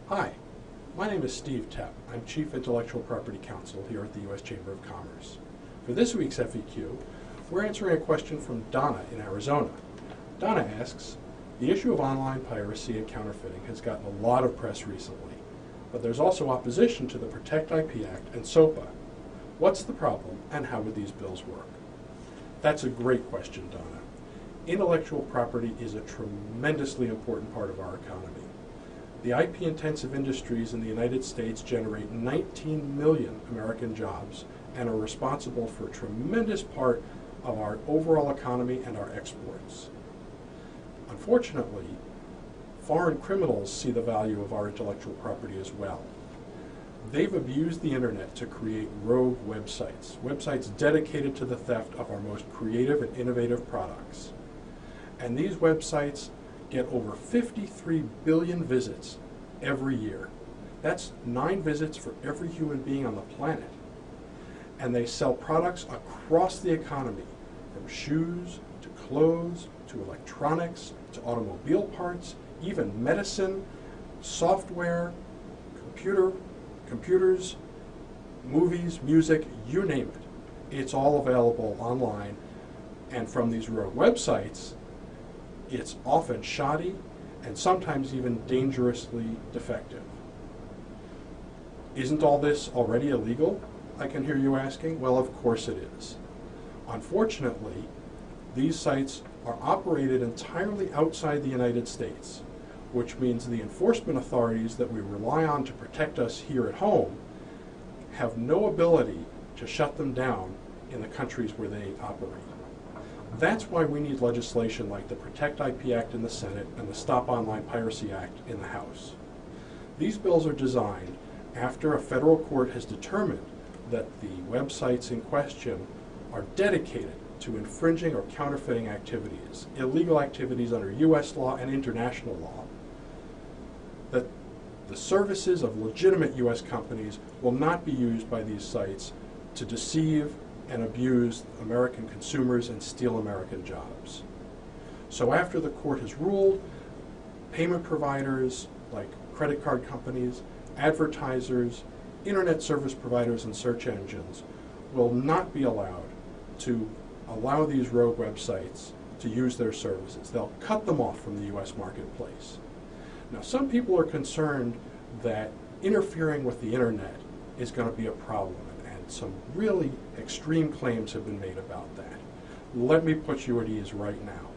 Hi, my name is Steve Tepp. I'm Chief Intellectual Property Counsel here at the U.S. Chamber of Commerce. For this week's FEQ, we're answering a question from Donna in Arizona. Donna asks, the issue of online piracy and counterfeiting has gotten a lot of press recently, but there's also opposition to the PROTECT IP Act and SOPA. What's the problem, and how would these bills work? That's a great question, Donna. Intellectual property is a tremendously important part of our economy. The IP-intensive industries in the United States generate 19 million American jobs and are responsible for a tremendous part of our overall economy and our exports. Unfortunately, foreign criminals see the value of our intellectual property as well. They've abused the internet to create rogue websites dedicated to the theft of our most creative and innovative products. And these websites get over 53 billion visits every year. That's 9 visits for every human being on the planet. And they sell products across the economy, from shoes to clothes to electronics to automobile parts, even medicine, software, computers, movies, music, you name it. It's all available online. And from these rogue websites, it's often shoddy and sometimes even dangerously defective. Isn't all this already illegal? I can hear you asking. Well, of course it is. Unfortunately, these sites are operated entirely outside the United States, which means the enforcement authorities that we rely on to protect us here at home have no ability to shut them down in the countries where they operate. That's why we need legislation like the PROTECT IP Act in the Senate and the Stop Online Piracy Act in the House. These bills are designed after a federal court has determined that the websites in question are dedicated to infringing or counterfeiting activities, illegal activities under U.S. law and international law, that the services of legitimate U.S. companies will not be used by these sites to deceive and abuse American consumers and steal American jobs. So after the court has ruled, payment providers like credit card companies, advertisers, internet service providers and search engines will not be allowed to allow these rogue websites to use their services. They'll cut them off from the U.S. marketplace. Now, some people are concerned that interfering with the internet is going to be a problem. Some really extreme claims have been made about that. Let me put you at ease right now.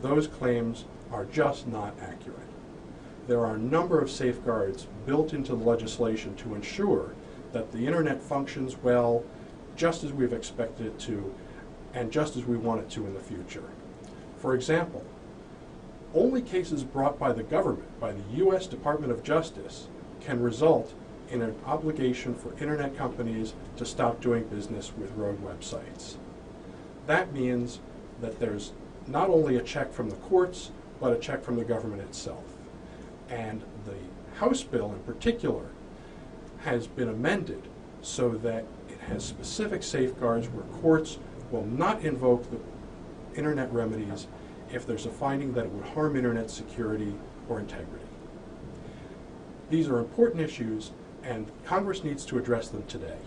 Those claims are just not accurate. There are a number of safeguards built into the legislation to ensure that the internet functions well, just as we've expected it to, and just as we want it to in the future. For example, only cases brought by the government, by the U.S. Department of Justice, can result in an obligation for internet companies to stop doing business with rogue websites. That means that there's not only a check from the courts, but a check from the government itself. And the House bill in particular has been amended so that it has specific safeguards where courts will not invoke the internet remedies if there's a finding that it would harm internet security or integrity. These are important issues, and Congress needs to address them today.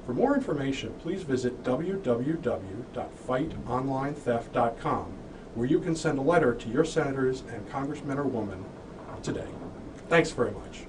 For more information, please visit www.fightonlinetheft.com, where you can send a letter to your senators and congressmen or women today. Thanks very much.